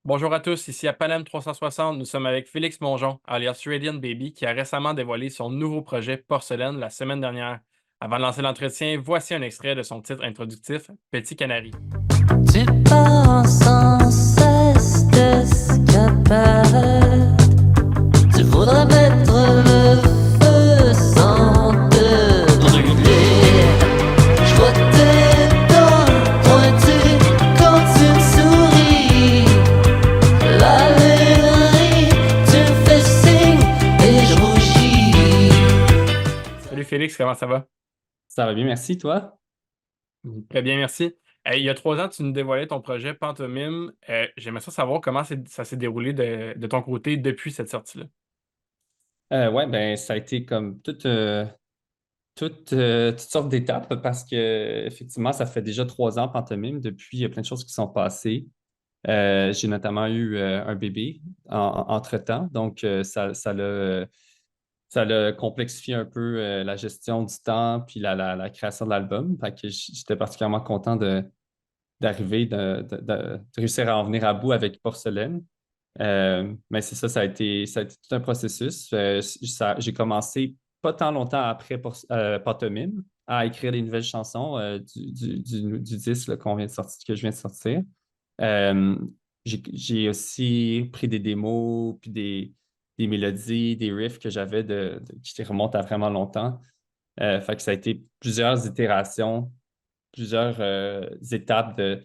Bonjour à tous, ici à Paname 360, nous sommes avec Félix Mongeon, alias Radiant Baby, qui a récemment dévoilé son nouveau projet Porcelaine la semaine dernière. Avant de lancer l'entretien, voici un extrait de son titre introductif, Petit Canari. Tu pars sans cesse d'escapade. Tu voudrais mettre le feu sans te brûler. Je vois tes dents pointues quand tu me souris. La lainerie, tu me fais signe et je rougis. Salut Félix, comment ça va? Ça va bien, merci, toi? Très bien, merci. Il y a 3 ans, tu nous dévoilais ton projet Pantomime. J'aimerais savoir comment ça s'est déroulé de ton côté depuis cette sortie-là. Ouais, ben ça a été comme toutes sortes d'étapes parce que effectivement, ça fait déjà 3 ans pantomime. Depuis, il y a plein de choses qui sont passées. J'ai notamment eu un bébé entre-temps, donc ça l'a complexifié un peu la gestion du temps puis la création de l'album. Fait que j'étais particulièrement content d'arriver, de réussir à en venir à bout avec Porcelaine. Mais c'est ça, ça a été tout un processus. J'ai commencé pas tant longtemps après Pantomime à écrire les nouvelles chansons du disque là, que je viens de sortir. Euh, j'ai aussi pris des démos, puis des mélodies, des riffs que j'avais qui remontent à vraiment longtemps. Fait que ça a été plusieurs itérations, plusieurs étapes de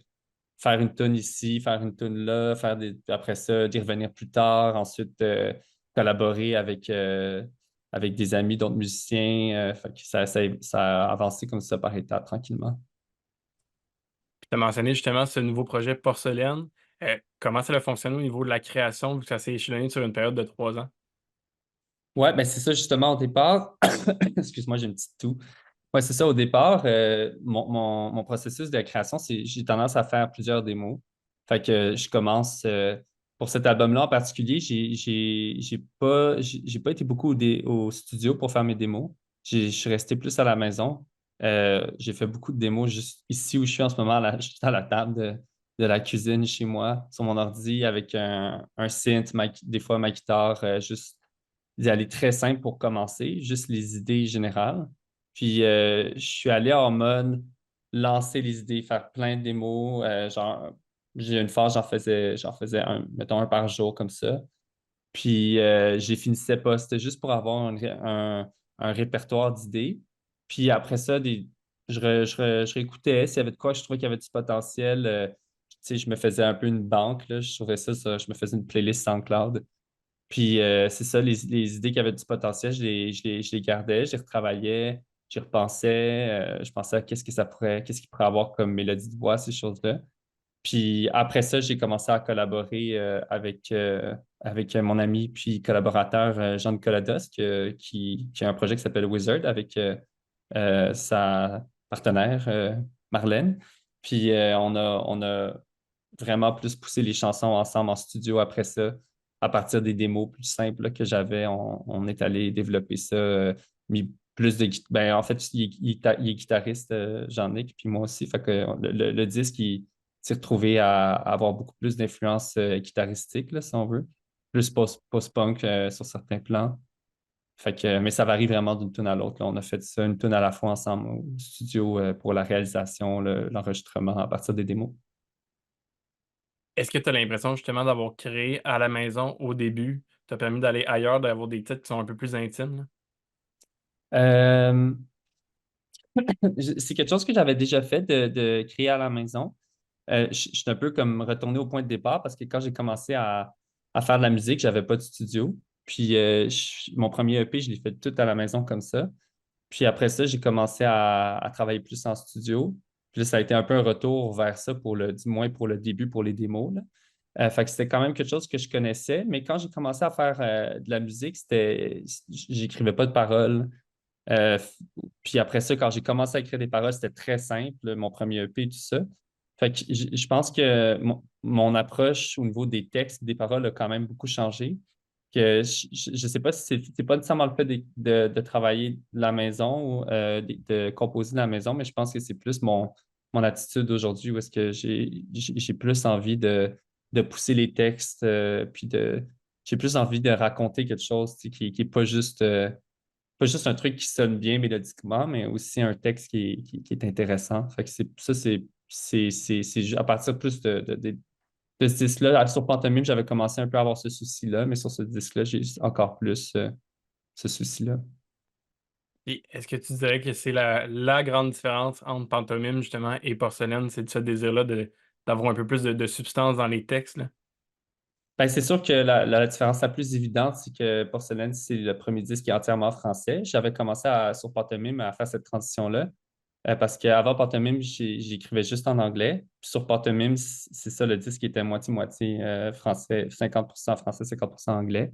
faire une tune ici, faire une tune là, après ça, d'y revenir plus tard, ensuite collaborer avec des amis, d'autres musiciens. Fait que ça a avancé comme ça par étapes, tranquillement. Tu as mentionné justement ce nouveau projet Porcelaine. Comment ça a fonctionné au niveau de la création, vu que ça s'est échelonné sur une période de 3 ans? Ouais, ben c'est ça justement au départ. Excuse-moi, j'ai une petite toux. Ouais, c'est ça au départ. Mon processus de création, j'ai tendance à faire plusieurs démos. Fait que je commence pour cet album-là en particulier, j'ai pas été beaucoup au studio pour faire mes démos. Je suis resté plus à la maison. J'ai fait beaucoup de démos juste ici où je suis en ce moment, juste à la table de la cuisine chez moi, sur mon ordi, avec un synth, des fois ma guitare, juste d'y aller très simple pour commencer, juste les idées générales. Puis je suis allé en mode lancer les idées, faire plein de démos. Genre, j'ai une phase, j'en faisais mettons un par jour comme ça. Puis j'y finissais pas. C'était juste pour avoir un répertoire d'idées. Puis après ça, je réécoutais s'il y avait de quoi je trouvais qu'il y avait du potentiel. Tu sais, je me faisais un peu une banque, là. Je trouvais ça, je me faisais une playlist SoundCloud. Puis c'est ça, les idées qui avaient du potentiel, je les gardais, je les retravaillais, j'y repensais, je pensais à qu'est-ce qu'il pourrait avoir comme mélodie de voix, ces choses-là. Puis après ça, j'ai commencé à collaborer avec mon ami puis collaborateur Jean-Nicolas Dusk, qui a un projet qui s'appelle Wizard avec sa partenaire Marlène. Puis on a vraiment plus poussé les chansons ensemble en studio après ça. À partir des démos plus simples là, que j'avais, on est allé développer ça, mis plus ben, en fait, il est guitariste, Jean-Nic, puis moi aussi. Fait que le disque, il s'est retrouvé à avoir beaucoup plus d'influence guitaristique, là, si on veut. Plus post-punk sur certains plans. Fait que, mais ça varie vraiment d'une tune à l'autre, là. On a fait ça une tune à la fois ensemble au studio pour la réalisation, l'enregistrement à partir des démos. Est-ce que tu as l'impression justement d'avoir créé à la maison au début, t'a permis d'aller ailleurs, d'avoir des titres qui sont un peu plus intimes, là? Euh, c'est quelque chose que j'avais déjà fait de créer à la maison. Je suis un peu comme retourné au point de départ parce que quand j'ai commencé à faire de la musique, j'avais pas de studio. Puis mon premier EP, je l'ai fait tout à la maison comme ça. Puis après ça, j'ai commencé à travailler plus en studio. Puis là, ça a été un peu un retour vers ça du moins pour le début, pour les démos, là. Fait que c'était quand même quelque chose que je connaissais, mais quand j'ai commencé à faire de la musique, j'écrivais pas de paroles. Euh, f- Puis après ça, quand j'ai commencé à écrire des paroles, c'était très simple, mon premier EP, tout ça. Fait que je pense que mon approche au niveau des textes, des paroles a quand même beaucoup changé. Que je sais pas si c'est pas nécessairement le fait de travailler de la maison ou de composer de la maison, mais je pense que c'est plus mon attitude aujourd'hui où est-ce que j'ai plus envie de pousser les textes, j'ai plus envie de raconter quelque chose qui est pas juste un truc qui sonne bien mélodiquement, mais aussi un texte qui est intéressant. Fait que c'est à partir plus de ce disque-là. Sur Pantomime, j'avais commencé un peu à avoir ce souci-là, mais sur ce disque-là, j'ai encore plus ce souci-là. Et est-ce que tu dirais que c'est la grande différence entre pantomime, justement, et porcelaine? C'est de ce désir-là d'avoir un peu plus de substance dans les textes, là? Ben, c'est sûr que la différence la plus évidente, c'est que Porcelaine, c'est le premier disque qui est entièrement français. J'avais commencé sur Pantomime à faire cette transition-là. Parce qu'avant Pantomime, j'écrivais juste en anglais. Puis sur Pantomime, c'est ça, le disque qui était moitié-moitié français, 50% français, 50% anglais.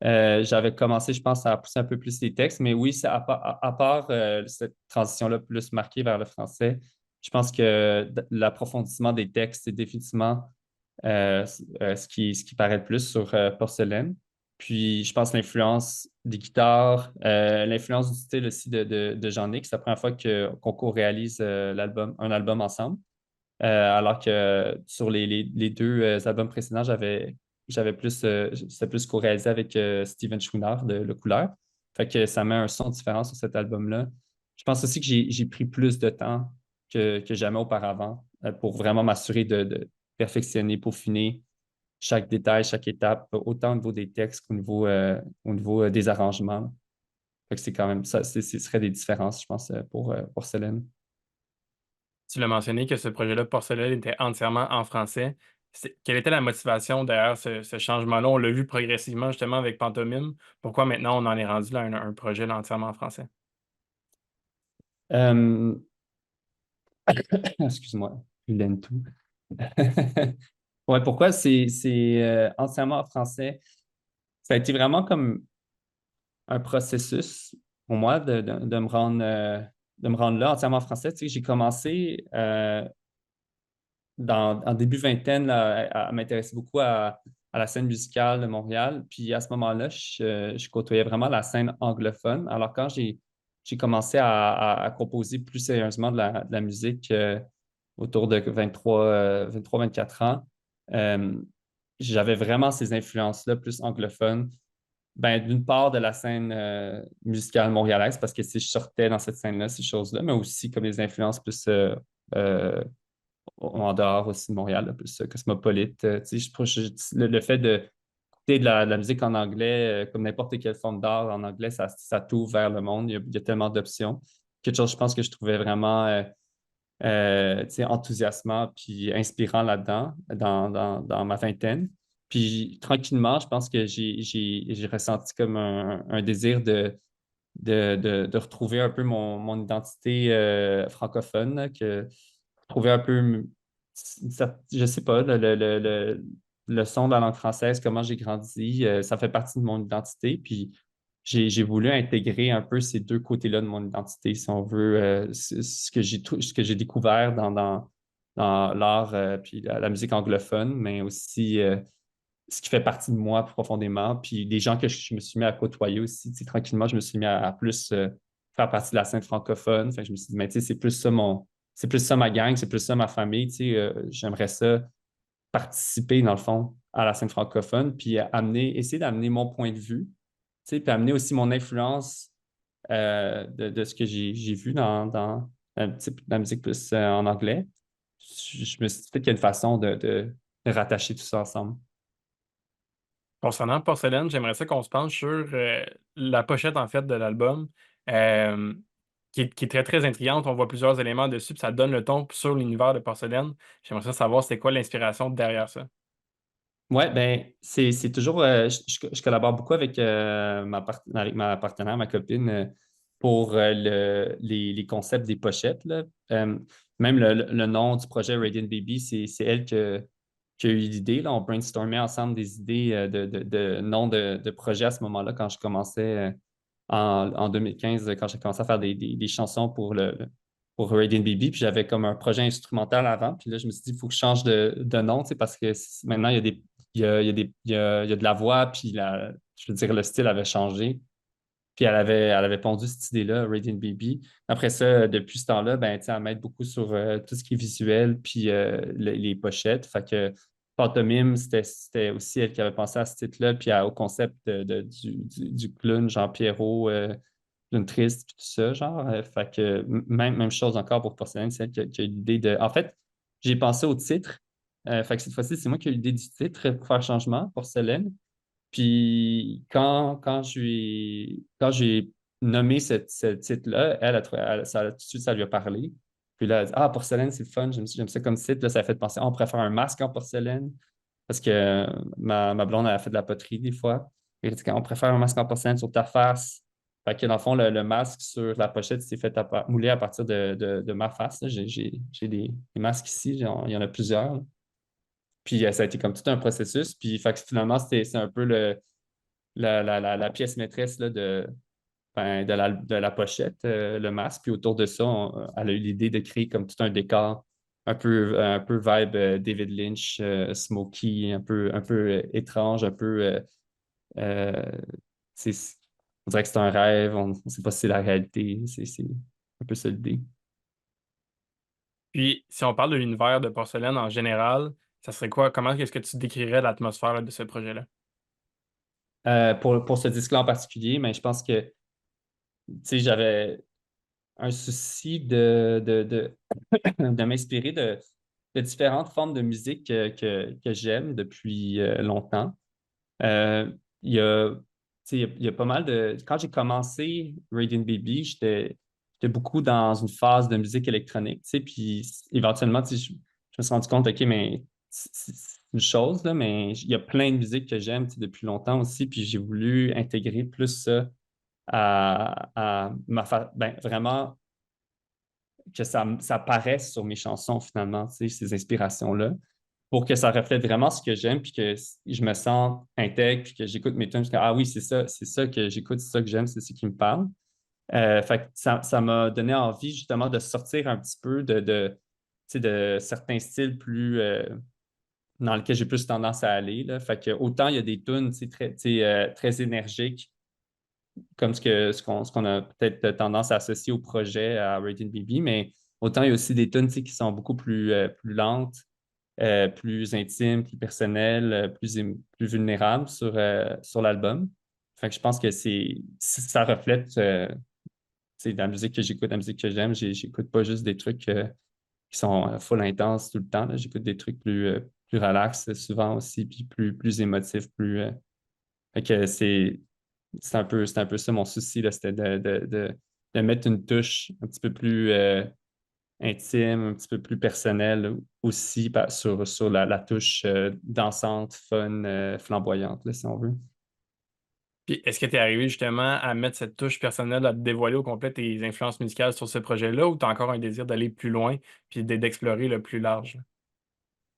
J'avais commencé, je pense, à pousser un peu plus les textes, mais oui, c'est à part cette transition-là plus marquée vers le français, je pense que l'approfondissement des textes, c'est définitivement ce qui paraît le plus sur Porcelaine. Puis, je pense l'influence des guitares, l'influence du style aussi de Jean-Nic. C'est la première fois qu'on co-réalise un album ensemble. Alors que sur les deux albums précédents, j'avais plus, c'était plus co-réalisé avec Steven Chouinard de Le Couleur. Fait que ça met un son différent sur cet album-là. Je pense aussi que j'ai pris plus de temps que jamais auparavant pour vraiment m'assurer de perfectionner, peaufiner chaque détail, chaque étape, autant au niveau des textes au niveau des arrangements. Fait que c'est quand même ça, ce serait des différences, je pense, pour Célène. Tu l'as mentionné que ce projet-là, Porcelaine, était entièrement en français. Quelle était la motivation derrière ce changement-là? On l'a vu progressivement, justement, avec Pantomime. Pourquoi maintenant on en est rendu là à un projet là, entièrement en français? Euh, excuse-moi, je l'aime tout. Ouais, pourquoi c'est entièrement en français? Ça a été vraiment comme un processus pour moi de me rendre là entièrement en français. Tu sais, j'ai commencé en début vingtaine là, à m'intéresser beaucoup à la scène musicale de Montréal. Puis à ce moment-là, je côtoyais vraiment la scène anglophone. Alors quand j'ai commencé à composer plus sérieusement de la musique autour de 23-24 ans, euh, j'avais vraiment ces influences-là plus anglophones. Ben, d'une part de la scène musicale montréalaise, parce que si je sortais dans cette scène-là, ces choses-là, mais aussi comme des influences plus euh, en dehors aussi de Montréal, là, plus cosmopolite. Tu sais, le fait d'écouter de la musique en anglais, comme n'importe quelle forme d'art en anglais, ça t'ouvre vers le monde. Il y a tellement d'options. Quelque chose, je pense, que je trouvais vraiment tu sais, enthousiasmant puis inspirant là-dedans, dans ma vingtaine. Puis tranquillement, je pense que j'ai ressenti comme un désir de retrouver un peu mon identité francophone, là, trouver un peu, je sais pas, le son de la langue française, comment j'ai grandi, ça fait partie de mon identité. Puis j'ai voulu intégrer un peu ces deux côtés-là de mon identité, si on veut, ce que j'ai découvert dans l'art puis la musique anglophone, mais aussi ce qui fait partie de moi profondément. Puis les gens que je me suis mis à côtoyer aussi, tu sais, tranquillement, je me suis mis à plus faire partie de la scène francophone. Fait que je me suis dit, mais tu sais, c'est plus ça ma gang, c'est plus ça ma famille. Tu sais, j'aimerais ça participer, dans le fond, à la scène francophone, puis essayer d'amener mon point de vue, tu sais, puis amener aussi mon influence de ce que j'ai vu dans la musique plus en anglais. Je me suis dit peut-être qu'il y a une façon de rattacher tout ça ensemble. Concernant Porcelaine, j'aimerais ça qu'on se penche sur la pochette, en fait, de l'album, euh, qui est très, très intrigante. On voit plusieurs éléments dessus, puis ça donne le ton sur l'univers de Porcelaine. J'aimerais ça savoir c'est quoi l'inspiration derrière ça. Ouais, ben, c'est toujours. Je collabore beaucoup avec, avec ma partenaire, ma copine, pour les concepts des pochettes, là. Même le nom du projet Radiant Baby, c'est elle qui a eu l'idée, là. On brainstormait ensemble des idées de noms de projets à ce moment-là, quand je commençais en 2015, quand j'ai commencé à faire des chansons pour Radiant Baby. Puis j'avais comme un projet instrumental avant. Puis là, je me suis dit, il faut que je change de nom, tu sais, parce que maintenant, il y a il y a de la voix, puis je veux dire, le style avait changé. Puis elle avait pondu cette idée-là, Radiant Baby. Après ça, depuis ce temps-là, ben, tu sais, elle m'aide beaucoup sur tout ce qui est visuel, puis les pochettes. Fait que Pantomime, c'était aussi elle qui avait pensé à ce titre-là, puis au concept du clown, Jean Pierrot, clown triste, puis tout ça, genre. Fait que même chose encore pour Porcelaine, c'est elle qui a eu l'idée de. En fait, j'ai pensé au titre. Fait que cette fois-ci, c'est moi qui ai eu l'idée du titre pour faire changement, Porcelaine. Puis quand j'ai nommé ce titre-là, tout de suite, ça lui a parlé. Puis là, elle a dit, ah, porcelaine, c'est le fun, j'aime ça comme titre. Là, ça a fait penser, on pourrait faire un masque en porcelaine. Parce que ma blonde, elle a fait de la poterie des fois. Et elle dit, on préfère un masque en porcelaine sur ta face. Fait que dans le fond, le masque sur la pochette, c'est fait mouler à partir de ma face. Là. J'ai des masques ici, il y en a plusieurs. Là. Puis ça a été comme tout un processus. Puis fait que finalement, c'est un peu la pièce maîtresse là, de la pochette, le masque. Puis autour de ça, elle a eu l'idée de créer comme tout un décor un peu vibe David Lynch, smoky, un peu étrange, un peu. Euh, c'est- on dirait que c'est un rêve, on ne sait pas si c'est la réalité. C'est un peu ça l'idée. Puis, si on parle de l'univers de Porcelaine en général, ça serait quoi? Comment est-ce que tu décrirais l'atmosphère là, de ce projet-là? Pour ce disque-là en particulier, mais je pense que tu sais, j'avais un souci de m'inspirer de différentes formes de musique que j'aime depuis longtemps. Euh, il y a, tu sais, il y a pas mal de. Quand j'ai commencé Radiant Baby, j'étais beaucoup dans une phase de musique électronique, tu sais, puis éventuellement, tu sais, je me suis rendu compte, OK, mais c'est une chose, là, mais il y a plein de musiques que j'aime, tu sais, depuis longtemps aussi, puis j'ai voulu intégrer plus ça à ben, vraiment que ça paraisse sur mes chansons finalement, tu sais, ces inspirations-là, pour que ça reflète vraiment ce que j'aime, puis que je me sens intègre, puis que j'écoute mes tunes, ah oui, c'est ça que j'écoute, c'est ça que j'aime, c'est ce qui me parle. Fait que ça m'a donné envie justement de sortir un petit peu tu sais, de certains styles plus dans lesquels j'ai plus tendance à aller. Là. Fait que autant il y a des tunes tu sais, très énergiques, comme ce qu'on a peut-être tendance à associer au projet à Radiant Baby, mais autant il y a aussi des tunes qui sont beaucoup plus lentes, plus intimes, plus personnelles, plus vulnérables sur l'album. Fait que je pense que ça reflète la musique que j'écoute, la musique que j'aime. J'écoute pas juste des trucs qui sont full intenses tout le temps. Là. J'écoute des trucs plus relax souvent aussi, puis plus émotifs, fait que c'est un peu ça mon souci, là, c'était de mettre une touche un petit peu plus intime, un petit peu plus personnelle aussi sur la touche dansante, fun, flamboyante, là, si on veut. Puis, est-ce que tu es arrivé justement à mettre cette touche personnelle, à te dévoiler au complet tes influences musicales sur ce projet-là, ou tu as encore un désir d'aller plus loin puis d'explorer le plus large?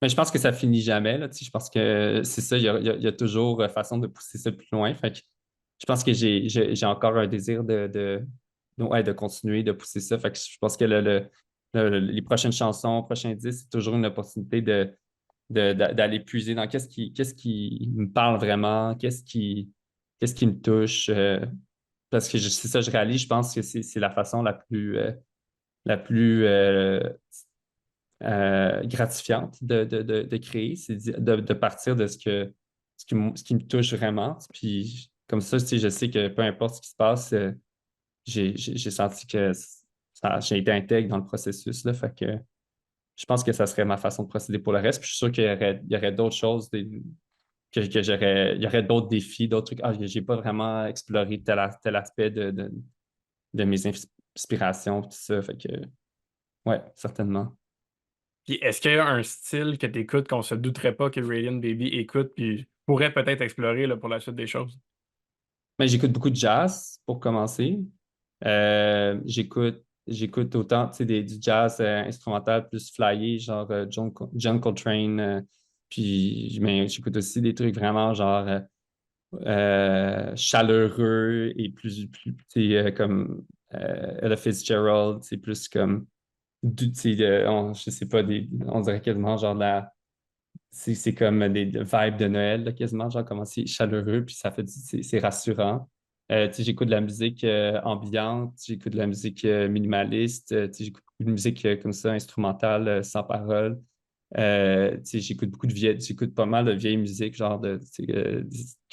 Mais je pense que ça finit jamais, là, tu sais, je pense que c'est ça, il y a toujours façon de pousser ça plus loin. Fait que je pense que j'ai encore un désir ouais, de continuer de pousser ça. Fait que je pense que les prochaines chansons, prochains disques, c'est toujours une opportunité d'aller puiser dans qu'est-ce qui me parle vraiment, qu'est-ce qui me touche. Parce que c'est ça, je réalise, je pense que c'est la façon la plus gratifiante de créer, c'est de partir de ce qui me touche vraiment. Puis comme ça, tu sais, je sais que peu importe ce qui se passe, j'ai senti que j'ai été intègre dans le processus. Là, fait que je pense que ça serait ma façon de procéder pour le reste. Puis je suis sûr il y aurait d'autres choses, il y aurait d'autres défis, d'autres trucs. Ah, j'ai pas vraiment exploré tel aspect de mes inspirations, tout ça. Fait que, ouais, certainement. Puis, est-ce qu'il y a un style que tu écoutes qu'on se douterait pas que Radiant Baby écoute puis pourrait peut-être explorer là, pour la suite des choses? Mais j'écoute beaucoup de jazz pour commencer. J'écoute autant tu sais, du jazz instrumental plus flyé, genre John Coltrane. Mais j'écoute aussi des trucs vraiment genre chaleureux et plus tu sais, comme Ella Fitzgerald, c'est plus comme tu sais, je sais pas, on dirait quasiment genre c'est comme des vibes de Noël, là, quasiment, genre comment c'est chaleureux, puis c'est rassurant. Tu sais, j'écoute de la musique ambiante, j'écoute de la musique minimaliste, tu sais, j'écoute beaucoup de musique comme ça, instrumentale, sans parole. J'écoute j'écoute pas mal de vieille musique, genre des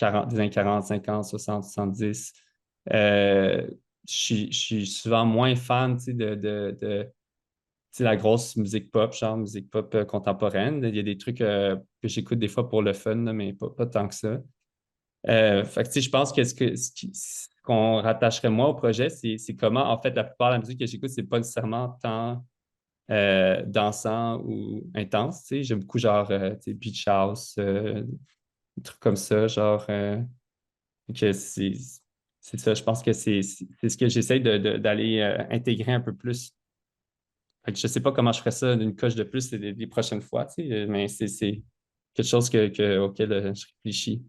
années 40, 50, 60, 70. Euh, je suis souvent moins fan, la grosse musique pop, genre musique pop contemporaine. Il y a des trucs que j'écoute des fois pour le fun, là, mais pas tant que ça. Fait que, je pense que ce qu'on rattacherait moi au projet, c'est comment, en fait, la plupart de la musique que j'écoute, c'est pas nécessairement tant dansant ou intense. J'aime beaucoup genre Beach House, des trucs comme ça, genre que c'est ça, je pense que c'est ce que j'essaie d'aller intégrer un peu plus. Fait que je sais pas comment je ferais ça d'une coche de plus les prochaines fois, mais c'est quelque chose auquel je réfléchis.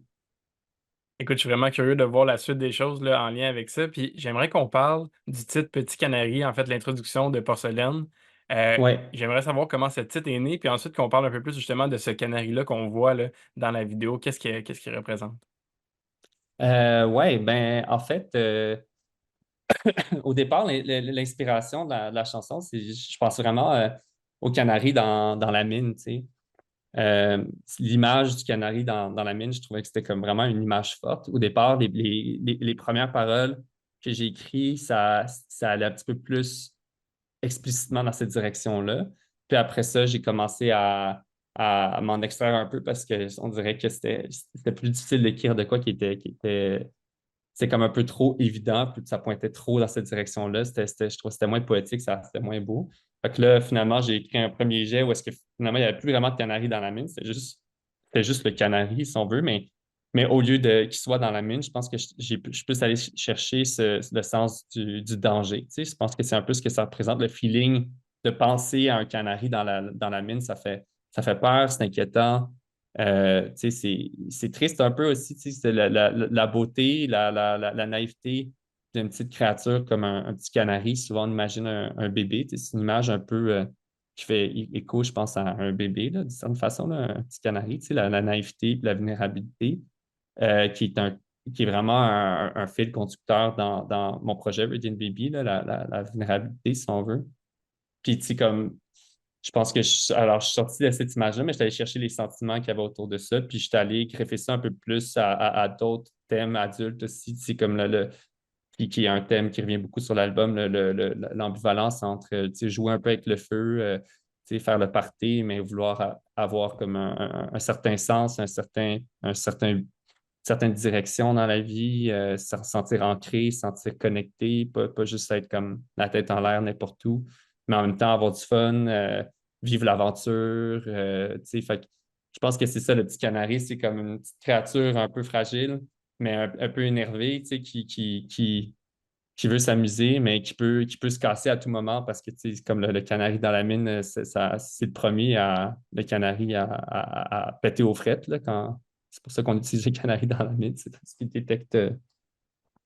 Écoute, je suis vraiment curieux de voir la suite des choses là, en lien avec ça. Puis j'aimerais qu'on parle du titre Petit Canari, en fait, l'introduction de Porcelaine. Ouais. J'aimerais savoir comment ce titre est né, puis ensuite qu'on parle un peu plus justement de ce canari-là qu'on voit là, dans la vidéo. Qu'est-ce qu'il représente? Ouais, ben en fait, au départ, l'inspiration de la chanson, je pense vraiment au canari dans la mine, tu sais. L'image du canari dans la mine, je trouvais que c'était comme vraiment une image forte. Au départ, les premières paroles que j'ai écrites, ça allait un petit peu plus explicitement dans cette direction-là. Puis après ça, j'ai commencé à m'en extraire un peu parce qu'on dirait que c'était plus difficile d'écrire de quoi c'est comme un peu trop évident, puis ça pointait trop dans cette direction-là. Je trouve que c'était moins poétique, c'était moins beau. Fait que là, finalement, j'ai écrit un premier jet où est-ce que finalement, il n'y avait plus vraiment de canari dans la mine, c'était juste le canari, si on veut, mais au lieu de qu'il soit dans la mine, je pense que je peux aller chercher le sens du danger. Je pense que c'est un peu ce que ça représente, le feeling de penser à un canari dans la mine, ça fait peur, c'est inquiétant. C'est triste un peu aussi, c'est la beauté, la naïveté d'une petite créature comme un petit canari. Souvent, on imagine un bébé. C'est une image un peu qui fait écho, je pense, à un bébé, là, d'une certaine façon, là, un petit canari, la naïveté et la vulnérabilité, qui est qui est vraiment un fil conducteur dans mon projet Radiant Baby, là, la vulnérabilité, si on veut. Puis, comme je pense que alors, je suis sorti de cette image-là, mais je suis allé chercher les sentiments qu'il y avait autour de ça, puis je suis allé greffer ça un peu plus à d'autres thèmes adultes aussi, comme qui est un thème qui revient beaucoup sur l'album, l'ambivalence entre jouer un peu avec le feu, faire le party, mais vouloir avoir comme un certain sens, certaine direction dans la vie, se sentir ancré, se sentir connecté, pas juste être comme la tête en l'air n'importe où, mais en même temps avoir du fun, vivre l'aventure. Fait que je pense que c'est ça, le petit canari, c'est comme une petite créature un peu fragile, mais un peu énervée, qui veut s'amuser, mais qui peut se casser à tout moment parce que, comme le canari dans la mine, c'est le premier le canari à péter aux frettes, là, c'est pour ça qu'on utilise le canari dans la mine, c'est parce qu'il détecte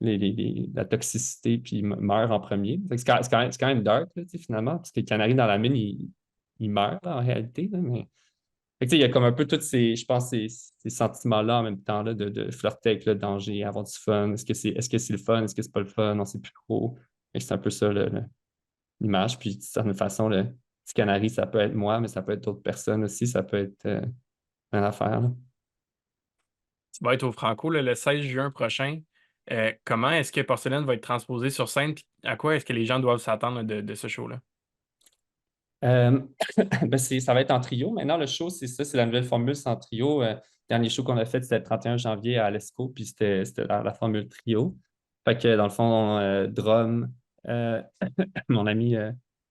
la toxicité puis meurt en premier. Fait que c'est quand même dark, là, finalement, parce que le canari dans la mine, il meurt là, en réalité, là, mais fait que, il y a comme un peu tous je pense, ces sentiments-là en même temps là, de flirter avec le danger, avoir du fun. Est-ce que c'est le fun? Est-ce que c'est pas le fun? On ne sait plus trop. Fait que c'est un peu ça l'image. Puis, de certaine façon, le petit canari, ça peut être moi, mais ça peut être d'autres personnes aussi. Ça peut être une affaire, là. Tu vas être au Franco là, le 16 juin prochain. Comment est-ce que Porcelaine va être transposé sur scène? Puis à quoi est-ce que les gens doivent s'attendre de ce show-là? Euh, ben ça va être en trio. Maintenant, le show, c'est ça, c'est la nouvelle formule, c'est en trio. Dernier show qu'on a fait, c'était le 31 janvier à l'ESCO, puis c'était la formule trio. Fait que dans le fond, drum, euh, mon ami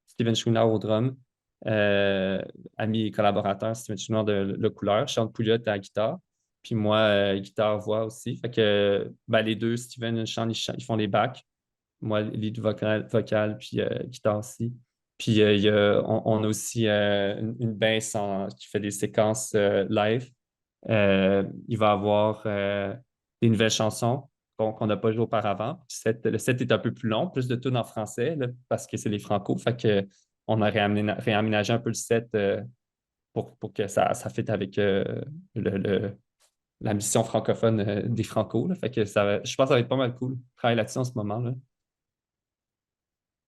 Steven Schooner au drum, euh, ami et collaborateur Steven Schooner de Le Couleur, Sean Pouliot à la guitare, puis moi, guitare-voix aussi. Fait que ben, les deux, Steven et Sean, ils font les backs. Moi, lead vocal puis guitare aussi. Puis on a aussi une bass qui fait des séquences live. Il va y avoir des nouvelles chansons qu'on n'a pas jouées auparavant. Le set est un peu plus long, plus de tunes en français là, parce que c'est les Franco. Fait que on a réaménagé un peu le set pour que ça fitte avec la mission francophone des Franco. Là. Fait que je pense que ça va être pas mal cool. Je travaille là-dessus en ce moment. Là.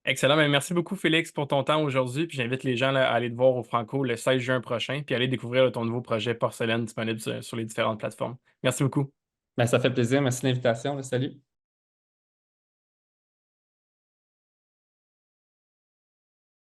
Excellent. Ben, merci beaucoup, Félix, pour ton temps aujourd'hui. Puis j'invite les gens là, à aller te voir au Franco le 16 juin prochain, puis aller découvrir là, ton nouveau projet Porcelaine disponible sur les différentes plateformes. Merci beaucoup. Ben, ça fait plaisir. Merci de l'invitation. Salut.